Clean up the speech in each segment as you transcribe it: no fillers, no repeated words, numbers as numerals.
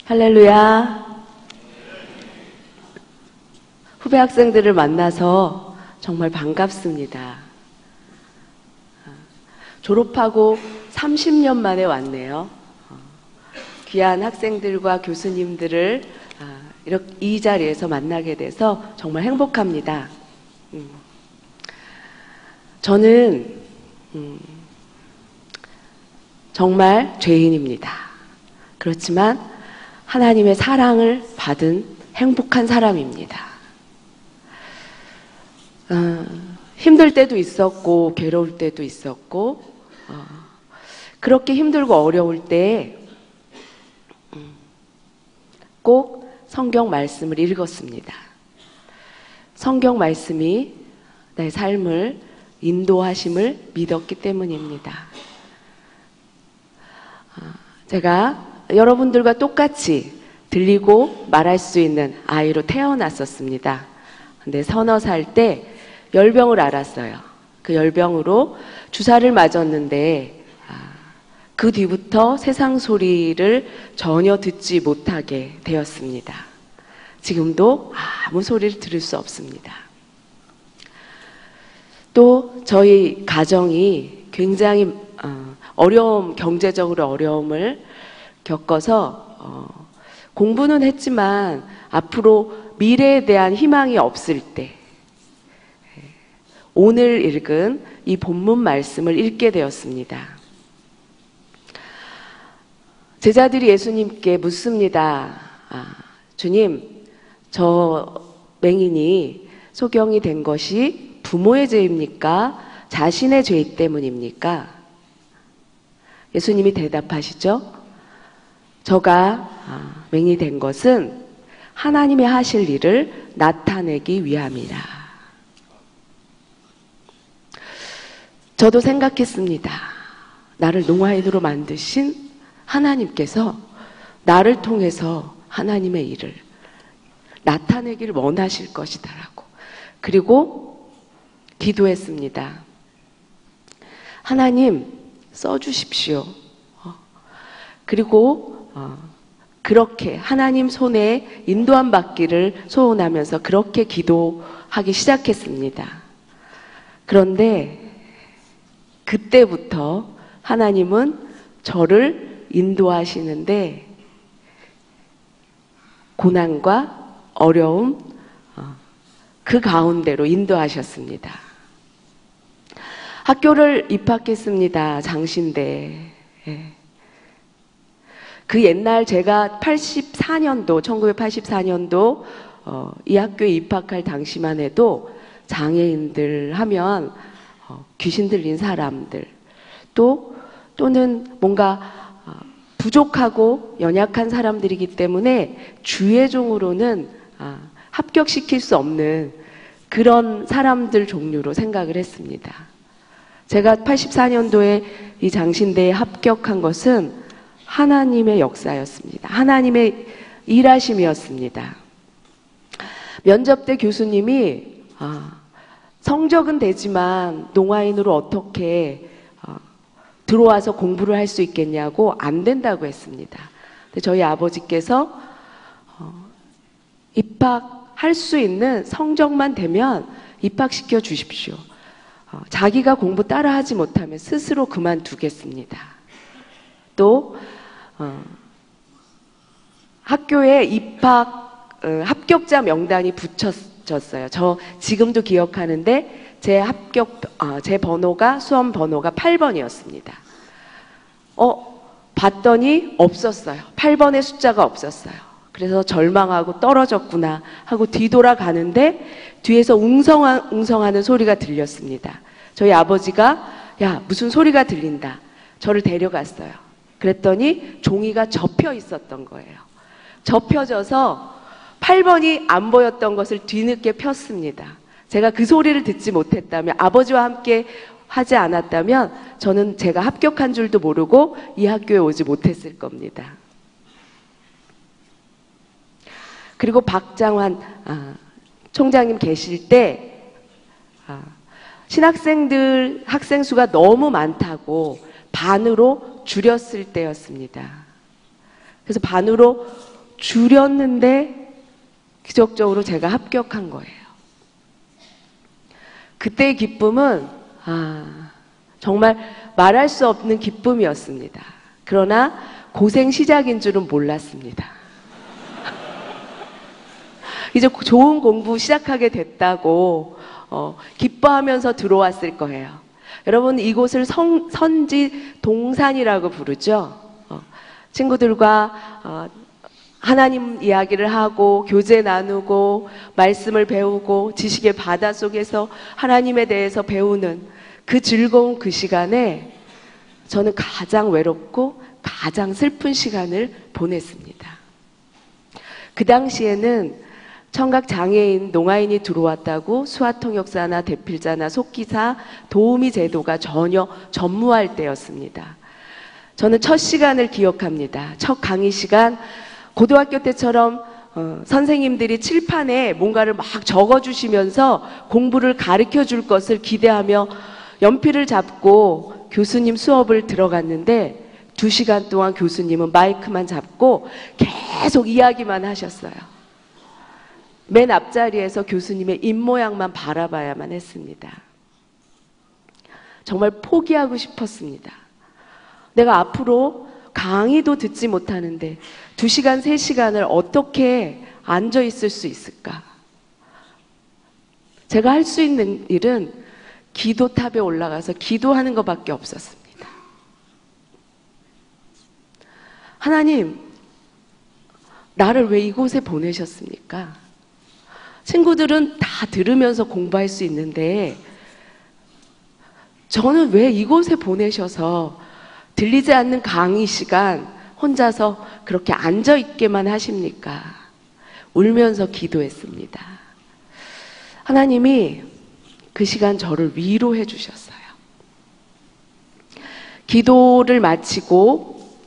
할렐루야. 후배 학생들을 만나서 정말 반갑습니다. 졸업하고 30년 만에 왔네요. 귀한 학생들과 교수님들을 이렇게 이 자리에서 만나게 돼서 정말 행복합니다. 저는 정말 죄인입니다. 그렇지만 하나님의 사랑을 받은 행복한 사람입니다. 힘들 때도 있었고 괴로울 때도 있었고 그렇게 힘들고 어려울 때 꼭 성경 말씀을 읽었습니다. 성경 말씀이 내 삶을 인도하심을 믿었기 때문입니다. 제가 여러분들과 똑같이 들리고 말할 수 있는 아이로 태어났었습니다. 근데 서너 살 때 열병을 앓았어요. 그 열병으로 주사를 맞았는데 그 뒤부터 세상 소리를 전혀 듣지 못하게 되었습니다. 지금도 아무 소리를 들을 수 없습니다. 또 저희 가정이 굉장히 경제적으로 어려움을 겪어서 공부는 했지만 앞으로 미래에 대한 희망이 없을 때 오늘 읽은 이 본문 말씀을 읽게 되었습니다. 제자들이 예수님께 묻습니다. 주님, 저 맹인이 소경이 된 것이 부모의 죄입니까? 자신의 죄 때문입니까? 예수님이 대답하시죠. 저가 맹인이 된 것은 하나님의 하실 일을 나타내기 위함이라. 저도 생각했습니다. 나를 농아인으로 만드신 하나님께서 나를 통해서 하나님의 일을 나타내기를 원하실 것이다라고. 그리고 기도했습니다. 하나님 써주십시오. 그리고 그렇게 하나님 손에 인도함 받기를 소원하면서 그렇게 기도하기 시작했습니다. 그런데 그때부터 하나님은 저를 인도하시는데 고난과 어려움 그 가운데로 인도하셨습니다. 학교를 입학했습니다. 장신대. 그 옛날 제가 1984년도 이 학교에 입학할 당시만 해도 장애인들 하면 귀신 들린 사람들 또는 뭔가 부족하고 연약한 사람들이기 때문에 주의종으로는 합격시킬 수 없는 그런 사람들 종류로 생각을 했습니다. 제가 84년도에 이 장신대에 합격한 것은 하나님의 역사였습니다. 하나님의 일하심이었습니다. 면접 때 교수님이 성적은 되지만 농아인으로 어떻게 들어와서 공부를 할 수 있겠냐고 안 된다고 했습니다. 근데 저희 아버지께서 입학할 수 있는 성적만 되면 입학시켜 주십시오. 자기가 공부 따라하지 못하면 스스로 그만두겠습니다. 또 학교에 합격자 명단이 붙여졌어요. 저 지금도 기억하는데 제 번호가 수험 번호가 8번이었습니다. 봤더니 없었어요. 8번의 숫자가 없었어요. 그래서 절망하고 떨어졌구나 하고 뒤돌아가는데 뒤에서 웅성하는 소리가 들렸습니다. 저희 아버지가 야, 무슨 소리가 들린다. 저를 데려갔어요. 그랬더니 종이가 접혀 있었던 거예요. 접혀져서 8번이 안 보였던 것을 뒤늦게 폈습니다. 제가 그 소리를 듣지 못했다면, 아버지와 함께 하지 않았다면 저는 제가 합격한 줄도 모르고 이 학교에 오지 못했을 겁니다. 그리고 박장환 총장님 계실 때 신학생들 학생 수가 너무 많다고 반으로 줄였을 때였습니다. 그래서 반으로 줄였는데 기적적으로 제가 합격한 거예요. 그때의 기쁨은 정말 말할 수 없는 기쁨이었습니다. 그러나 고생 시작인 줄은 몰랐습니다. 이제 좋은 공부 시작하게 됐다고 기뻐하면서 들어왔을 거예요. 여러분, 이곳을 선지 동산이라고 부르죠. 친구들과 하나님 이야기를 하고 교제 나누고 말씀을 배우고 지식의 바다 속에서 하나님에 대해서 배우는 그 즐거운 그 시간에 저는 가장 외롭고 가장 슬픈 시간을 보냈습니다. 그 당시에는 청각 장애인, 농아인이 들어왔다고 수화통역사나 대필자나 속기사, 도우미 제도가 전혀 전무할 때였습니다. 저는 첫 시간을 기억합니다. 첫 강의 시간, 고등학교 때처럼 선생님들이 칠판에 뭔가를 막 적어주시면서 공부를 가르쳐 줄 것을 기대하며 연필을 잡고 교수님 수업을 들어갔는데 2시간 동안 교수님은 마이크만 잡고 계속 이야기만 하셨어요. 맨 앞자리에서 교수님의 입모양만 바라봐야만 했습니다. 정말 포기하고 싶었습니다. 내가 앞으로 강의도 듣지 못하는데 2시간, 3시간을 어떻게 앉아 있을 수 있을까? 제가 할 수 있는 일은 기도탑에 올라가서 기도하는 것밖에 없었습니다. 하나님, 나를 왜 이곳에 보내셨습니까? 친구들은 다 들으면서 공부할 수 있는데 저는 왜 이곳에 보내셔서 들리지 않는 강의 시간 혼자서 그렇게 앉아있게만 하십니까? 울면서 기도했습니다. 하나님이 그 시간 저를 위로해 주셨어요. 기도를 마치고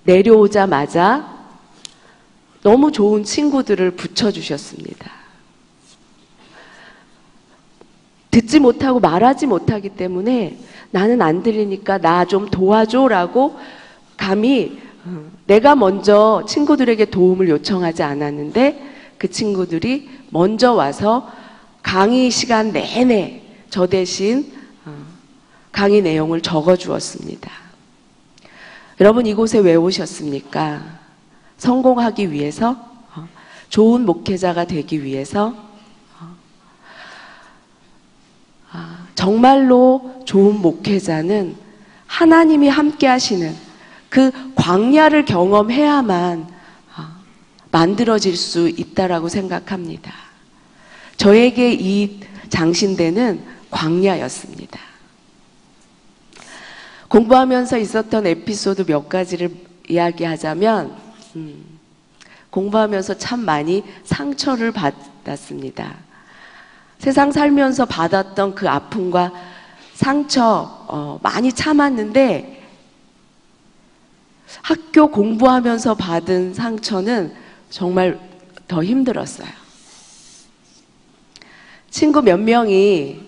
내려오자마자 너무 좋은 친구들을 붙여주셨습니다. 듣지 못하고 말하지 못하기 때문에 나는 안 들리니까 나 좀 도와줘라고 감히 내가 먼저 친구들에게 도움을 요청하지 않았는데 그 친구들이 먼저 와서 강의 시간 내내 저 대신 강의 내용을 적어주었습니다. 여러분, 이곳에 왜 오셨습니까? 성공하기 위해서? 좋은 목회자가 되기 위해서? 정말로 좋은 목회자는 하나님이 함께 하시는 그 광야를 경험해야만 만들어질 수 있다라고 생각합니다. 저에게 이 장신대는 광야였습니다. 공부하면서 있었던 에피소드 몇 가지를 이야기하자면 공부하면서 참 많이 상처를 받았습니다. 세상 살면서 받았던 그 아픔과 상처 많이 참았는데 학교 공부하면서 받은 상처는 정말 더 힘들었어요. 친구 몇 명이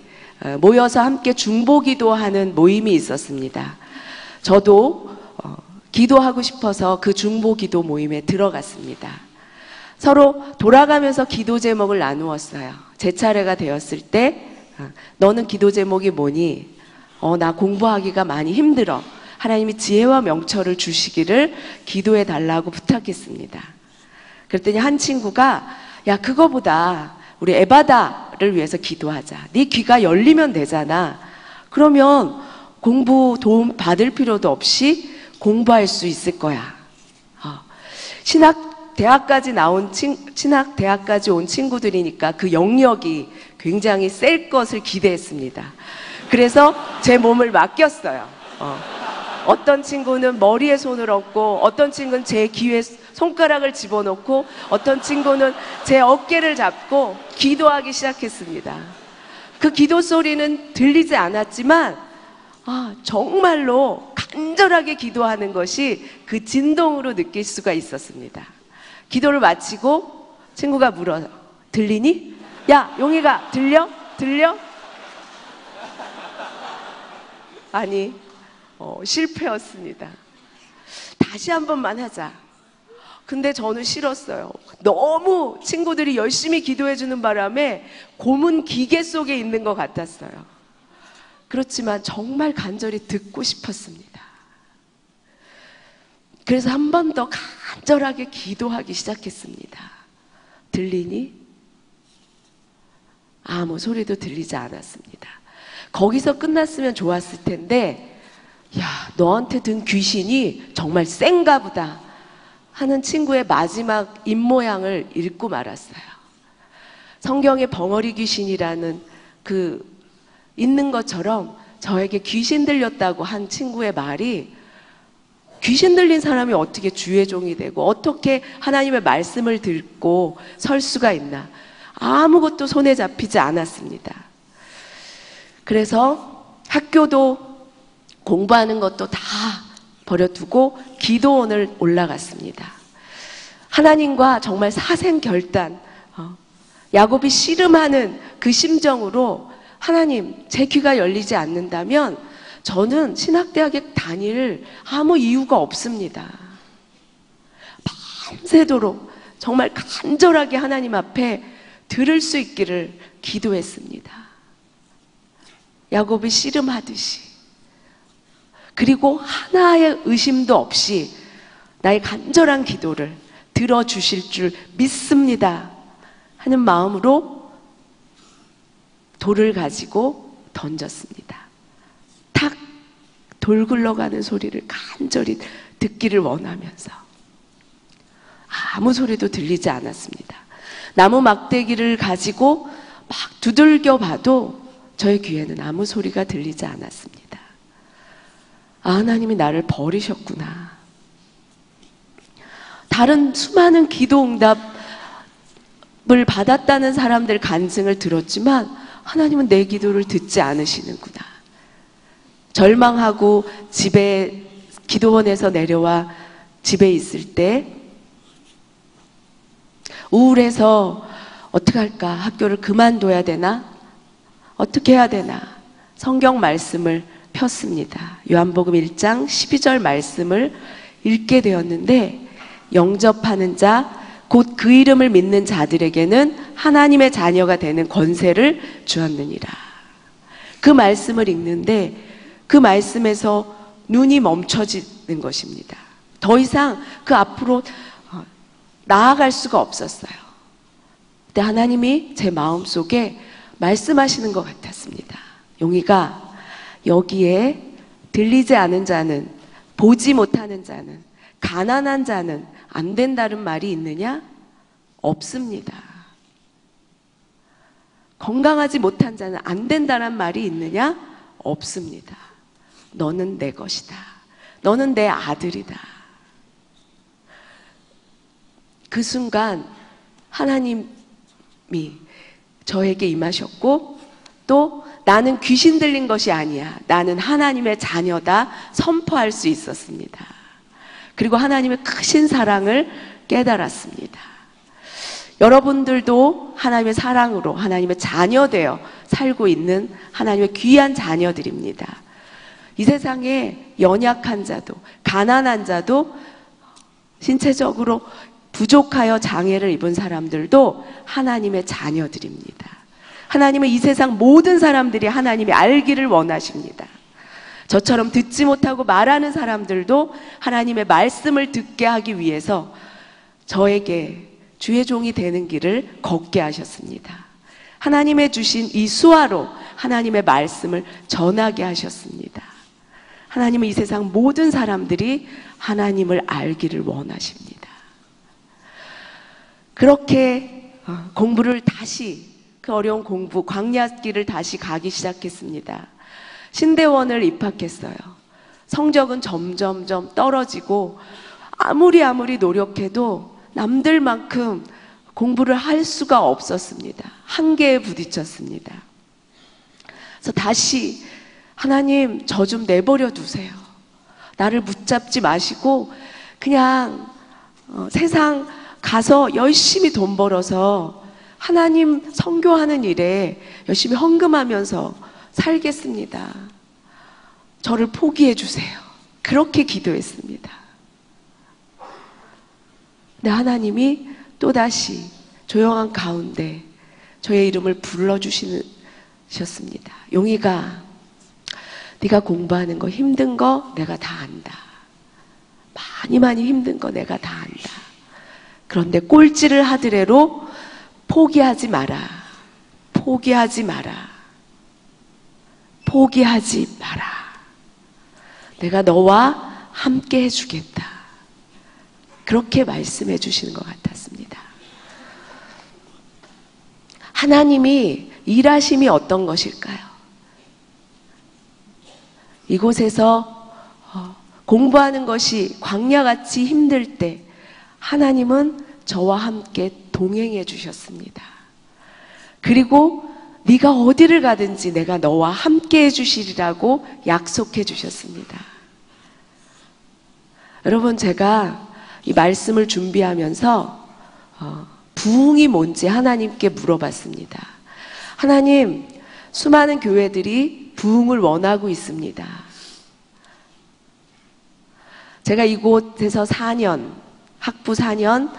모여서 함께 중보기도하는 모임이 있었습니다. 저도 기도하고 싶어서 그 중보기도 모임에 들어갔습니다. 서로 돌아가면서 기도 제목을 나누었어요. 제 차례가 되었을 때 너는 기도 제목이 뭐니? 나 공부하기가 많이 힘들어. 하나님이 지혜와 명철을 주시기를 기도해 달라고 부탁했습니다. 그랬더니 한 친구가 야, 그거보다 우리 에바다를 위해서 기도하자. 네 귀가 열리면 되잖아. 그러면 공부 도움 받을 필요도 없이 공부할 수 있을 거야. 대학까지 온 친구들이니까 그 영역이 굉장히 셀 것을 기대했습니다. 그래서 제 몸을 맡겼어요. 어떤 친구는 머리에 손을 얹고, 어떤 친구는 제 귀에 손가락을 집어넣고, 어떤 친구는 제 어깨를 잡고 기도하기 시작했습니다. 그 기도 소리는 들리지 않았지만 정말로 간절하게 기도하는 것이 그 진동으로 느낄 수가 있었습니다. 기도를 마치고 친구가 물어요. 들리니? 야, 용희가 들려? 들려? 아니, 실패였습니다. 다시 한 번만 하자. 근데 저는 싫었어요. 너무 친구들이 열심히 기도해주는 바람에 고문 기계 속에 있는 것 같았어요. 그렇지만 정말 간절히 듣고 싶었습니다. 그래서 한 번 더 간절하게 기도하기 시작했습니다. 들리니? 아무 소리도 들리지 않았습니다. 거기서 끝났으면 좋았을 텐데, 야, 너한테 든 귀신이 정말 센가 보다 하는 친구의 마지막 입모양을 읽고 말았어요. 성경에 벙어리 귀신이라는 있는 것처럼 저에게 귀신 들렸다고 한 친구의 말이, 귀신 들린 사람이 어떻게 주의 종이 되고 어떻게 하나님의 말씀을 듣고 설 수가 있나, 아무것도 손에 잡히지 않았습니다. 그래서 학교도 공부하는 것도 다 버려두고 기도원을 올라갔습니다. 하나님과 정말 사생결단, 야곱이 씨름하는 그 심정으로, 하나님, 제 귀가 열리지 않는다면 저는 신학대학에 다닐 아무 이유가 없습니다. 밤새도록 정말 간절하게 하나님 앞에 들을 수 있기를 기도했습니다. 야곱이 씨름하듯이. 그리고 하나의 의심도 없이 나의 간절한 기도를 들어주실 줄 믿습니다 하는 마음으로 돌을 가지고 던졌습니다. 탁! 돌 굴러가는 소리를 간절히 듣기를 원하면서 아무 소리도 들리지 않았습니다. 나무 막대기를 가지고 막 두들겨 봐도 저의 귀에는 아무 소리가 들리지 않았습니다. 아, 하나님이 나를 버리셨구나. 다른 수많은 기도 응답을 받았다는 사람들 간증을 들었지만 하나님은 내 기도를 듣지 않으시는구나. 절망하고 집에, 기도원에서 내려와 집에 있을 때 우울해서 어떻게 할까? 학교를 그만둬야 되나? 어떻게 해야 되나? 성경 말씀을 폈습니다. 요한복음 1장 12절 말씀을 읽게 되었는데, 영접하는 자, 곧 그 이름을 믿는 자들에게는 하나님의 자녀가 되는 권세를 주었느니라. 그 말씀을 읽는데 그 말씀에서 눈이 멈춰지는 것입니다. 더 이상 그 앞으로 나아갈 수가 없었어요. 근데 하나님이 제 마음속에 말씀하시는 것 같았습니다. 용희가, 여기에 들리지 않은 자는, 보지 못하는 자는, 가난한 자는 안 된다는 말이 있느냐? 없습니다. 건강하지 못한 자는 안 된다는 말이 있느냐? 없습니다. 너는 내 것이다. 너는 내 아들이다. 그 순간 하나님이 저에게 임하셨고, 또 나는 귀신 들린 것이 아니야, 나는 하나님의 자녀다 선포할 수 있었습니다. 그리고 하나님의 크신 사랑을 깨달았습니다. 여러분들도 하나님의 사랑으로 하나님의 자녀되어 살고 있는 하나님의 귀한 자녀들입니다. 이 세상에 연약한 자도, 가난한 자도, 신체적으로 부족하여 장애를 입은 사람들도 하나님의 자녀들입니다. 하나님은 이 세상 모든 사람들이 하나님이 알기를 원하십니다. 저처럼 듣지 못하고 말하는 사람들도 하나님의 말씀을 듣게 하기 위해서 저에게 주의 종이 되는 길을 걷게 하셨습니다. 하나님의 주신 이 수화로 하나님의 말씀을 전하게 하셨습니다. 하나님은 이 세상 모든 사람들이 하나님을 알기를 원하십니다. 그렇게 공부를 다시, 그 어려운 공부, 광야길을 다시 가기 시작했습니다. 신대원을 입학했어요. 성적은 점점점 떨어지고 아무리 노력해도 남들만큼 공부를 할 수가 없었습니다. 한계에 부딪혔습니다. 그래서 다시 하나님, 저 좀 내버려 두세요. 나를 붙잡지 마시고 그냥 세상 가서 열심히 돈 벌어서 하나님 선교하는 일에 열심히 헌금하면서 살겠습니다. 저를 포기해 주세요. 그렇게 기도했습니다. 근데 하나님이 또다시 조용한 가운데 저의 이름을 불러주셨습니다. 용이가, 네가 공부하는 거 힘든 거 내가 다 안다. 많이 힘든 거 내가 다 안다. 그런데 꼴찌를 하더라도 포기하지 마라. 포기하지 마라. 포기하지 마라. 내가 너와 함께 해주겠다. 그렇게 말씀해 주시는 것 같았습니다. 하나님이 일하심이 어떤 것일까요? 이곳에서 공부하는 것이 광야같이 힘들 때 하나님은 저와 함께 동행해 주셨습니다. 그리고 네가 어디를 가든지 내가 너와 함께 해주시리라고 약속해 주셨습니다. 여러분, 제가 이 말씀을 준비하면서 부흥이 뭔지 하나님께 물어봤습니다. 하나님, 수많은 교회들이 부흥을 원하고 있습니다. 제가 이곳에서 4년, 학부 4년,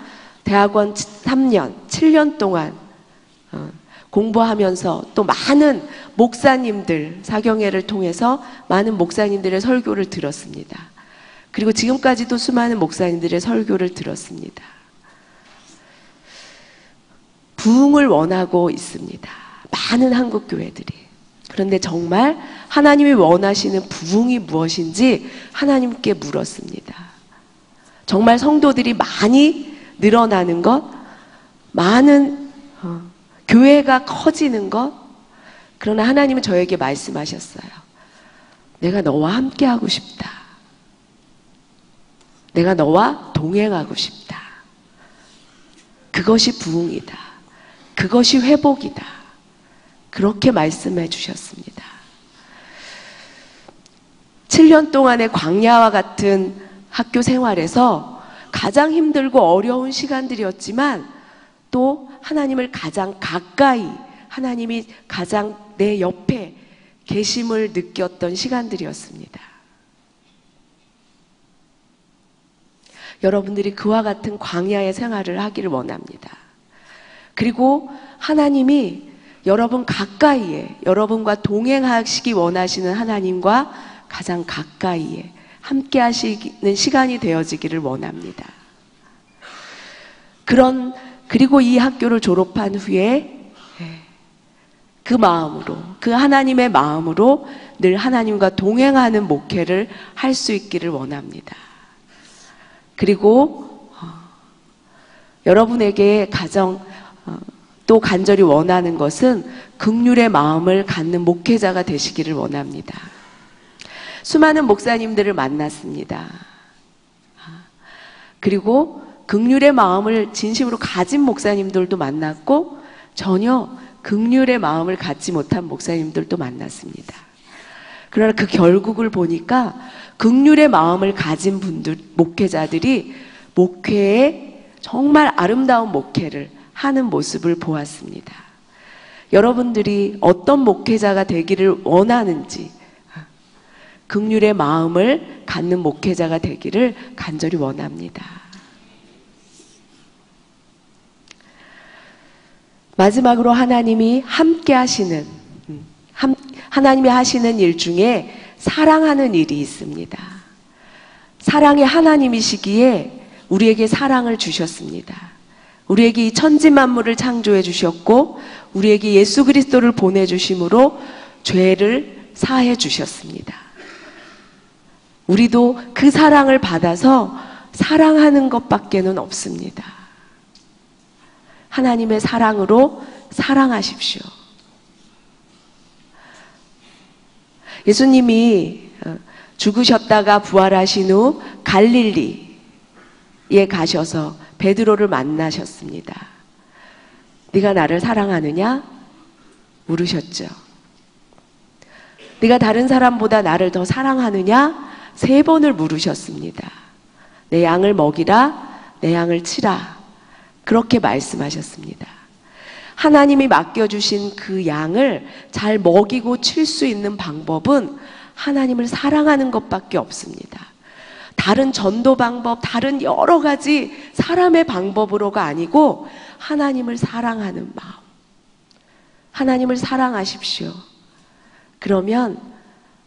대학원 3년, 7년 동안 공부하면서 또 많은 목사님들, 사경회를 통해서 많은 목사님들의 설교를 들었습니다. 그리고 지금까지도 수많은 목사님들의 설교를 들었습니다. 부흥을 원하고 있습니다. 많은 한국 교회들이. 그런데 정말 하나님이 원하시는 부흥이 무엇인지 하나님께 물었습니다. 정말 성도들이 많이 늘어나는 것, 많은 교회가 커지는 것. 그러나 하나님은 저에게 말씀하셨어요. 내가 너와 함께 하고 싶다. 내가 너와 동행하고 싶다. 그것이 부흥이다. 그것이 회복이다. 그렇게 말씀해 주셨습니다. 7년 동안의 광야와 같은 학교 생활에서 가장 힘들고 어려운 시간들이었지만 또 하나님을 가장 가까이, 하나님이 가장 내 옆에 계심을 느꼈던 시간들이었습니다. 여러분들이 그와 같은 광야의 생활을 하기를 원합니다. 그리고 하나님이 여러분 가까이에, 여러분과 동행하시기 원하시는 하나님과 가장 가까이에 함께 하시는 시간이 되어지기를 원합니다. 그리고 이 학교를 졸업한 후에 그 마음으로, 그 하나님의 마음으로 늘 하나님과 동행하는 목회를 할 수 있기를 원합니다. 그리고 여러분에게 또 간절히 원하는 것은 긍휼의 마음을 갖는 목회자가 되시기를 원합니다. 수많은 목사님들을 만났습니다. 그리고 긍휼의 마음을 진심으로 가진 목사님들도 만났고 전혀 긍휼의 마음을 갖지 못한 목사님들도 만났습니다. 그러나 그 결국을 보니까 긍휼의 마음을 가진 분들, 목회자들이 목회에 정말 아름다운 목회를 하는 모습을 보았습니다. 여러분들이 어떤 목회자가 되기를 원하는지 긍휼의 마음을 갖는 목회자가 되기를 간절히 원합니다. 마지막으로 하나님이 함께 하시는, 하나님이 하시는 일 중에 사랑하는 일이 있습니다. 사랑의 하나님이시기에 우리에게 사랑을 주셨습니다. 우리에게 이 천지만물을 창조해 주셨고 우리에게 예수 그리스도를 보내주심으로 죄를 사해 주셨습니다. 우리도 그 사랑을 받아서 사랑하는 것밖에는 없습니다. 하나님의 사랑으로 사랑하십시오. 예수님이 죽으셨다가 부활하신 후 갈릴리에 가셔서 베드로를 만나셨습니다. 네가 나를 사랑하느냐? 물으셨죠. 네가 다른 사람보다 나를 더 사랑하느냐? 3번을 물으셨습니다. 내 양을 먹이라, 내 양을 치라. 그렇게 말씀하셨습니다. 하나님이 맡겨주신 그 양을 잘 먹이고 칠 수 있는 방법은 하나님을 사랑하는 것밖에 없습니다. 다른 전도 방법, 다른 여러 가지 사람의 방법으로가 아니고 하나님을 사랑하는 마음. 하나님을 사랑하십시오. 그러면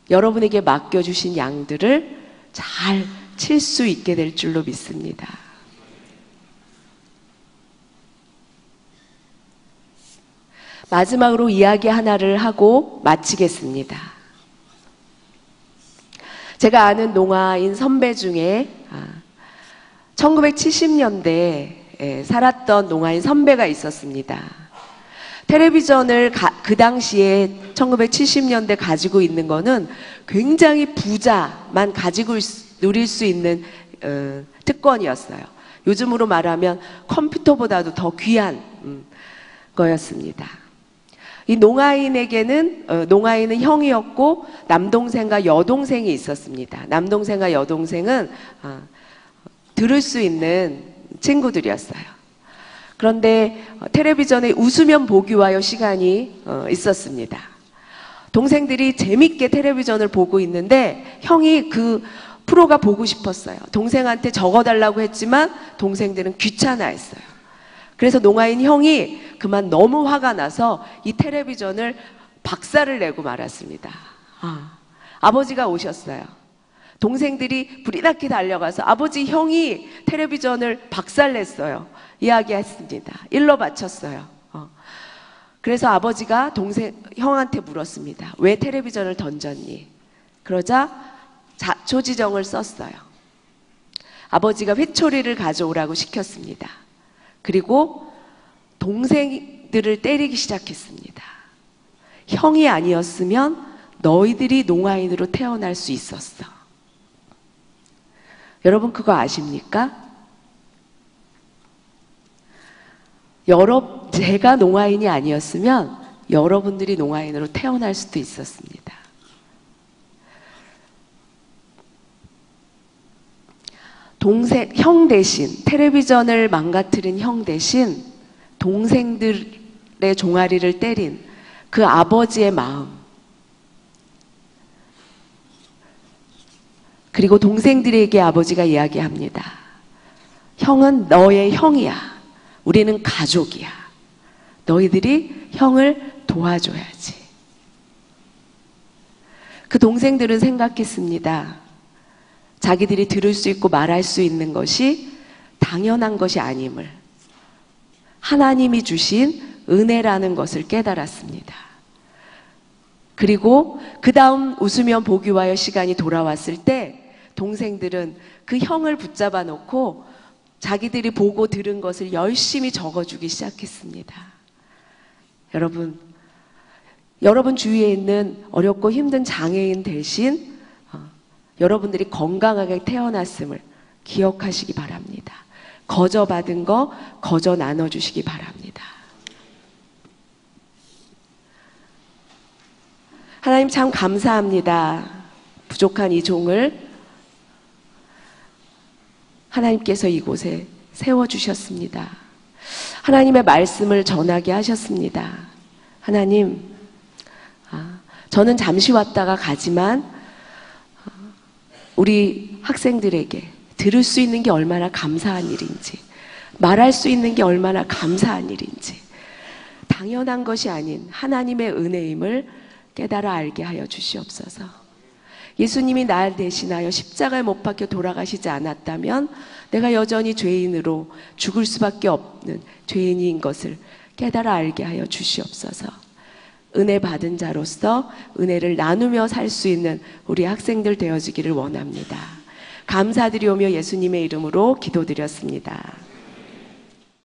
여러분에게 맡겨주신 양들을 잘 칠 수 있게 될 줄로 믿습니다. 마지막으로 이야기 하나를 하고 마치겠습니다. 제가 아는 농아인 선배 중에 1970년대에 살았던 농아인 선배가 있었습니다. 텔레비전을 그 당시에 1970년대 가지고 있는 거는 굉장히 부자만 가지고 누릴 수 있는 특권이었어요. 요즘으로 말하면 컴퓨터보다도 더 귀한 거였습니다. 이 농아인에게는 농아인은 형이었고 남동생과 여동생이 있었습니다. 남동생과 여동생은 들을 수 있는 친구들이었어요. 그런데 텔레비전에 웃으면 보기와요 시간이 있었습니다. 동생들이 재밌게 텔레비전을 보고 있는데 형이 그 프로가 보고 싶었어요. 동생한테 적어달라고 했지만 동생들은 귀찮아했어요. 그래서 농아인 형이 그만 너무 화가 나서 이 텔레비전을 박살을 내고 말았습니다. 아버지가 오셨어요. 동생들이 불이 나게 달려가서 아버지, 형이 텔레비전을 박살냈어요. 이야기했습니다. 일러 바쳤어요. 그래서 아버지가 형한테 물었습니다. 왜 텔레비전을 던졌니? 그러자 자초지정을 썼어요. 아버지가 회초리를 가져오라고 시켰습니다. 그리고 동생들을 때리기 시작했습니다. 형이 아니었으면 너희들이 농아인으로 태어날 수 있었어. 여러분 그거 아십니까? 제가 농아인이 아니었으면 여러분들이 농아인으로 태어날 수도 있었습니다. 형 대신, 텔레비전을 망가뜨린 형 대신 동생들의 종아리를 때린 그 아버지의 마음, 그리고 동생들에게 아버지가 이야기합니다. 형은 너의 형이야. 우리는 가족이야. 너희들이 형을 도와줘야지. 그 동생들은 생각했습니다. 자기들이 들을 수 있고 말할 수 있는 것이 당연한 것이 아님을, 하나님이 주신 은혜라는 것을 깨달았습니다. 그리고 그 다음 웃으면 보기와요 시간이 돌아왔을 때 동생들은 그 형을 붙잡아 놓고 자기들이 보고 들은 것을 열심히 적어주기 시작했습니다. 여러분 주위에 있는 어렵고 힘든 장애인 대신 여러분들이 건강하게 태어났음을 기억하시기 바랍니다. 거저 받은 거 거저 나눠주시기 바랍니다. 하나님 참 감사합니다. 부족한 이 종을 하나님께서 이곳에 세워주셨습니다. 하나님의 말씀을 전하게 하셨습니다. 하나님, 저는 잠시 왔다가 가지만 우리 학생들에게 들을 수 있는 게 얼마나 감사한 일인지, 말할 수 있는 게 얼마나 감사한 일인지, 당연한 것이 아닌 하나님의 은혜임을 깨달아 알게 하여 주시옵소서. 예수님이 날 대신하여 십자가에 못 박혀 돌아가시지 않았다면 내가 여전히 죄인으로 죽을 수밖에 없는 죄인인 것을 깨달아 알게 하여 주시옵소서. 은혜 받은 자로서 은혜를 나누며 살 수 있는 우리 학생들 되어지기를 원합니다. 감사드리오며 예수님의 이름으로 기도드렸습니다.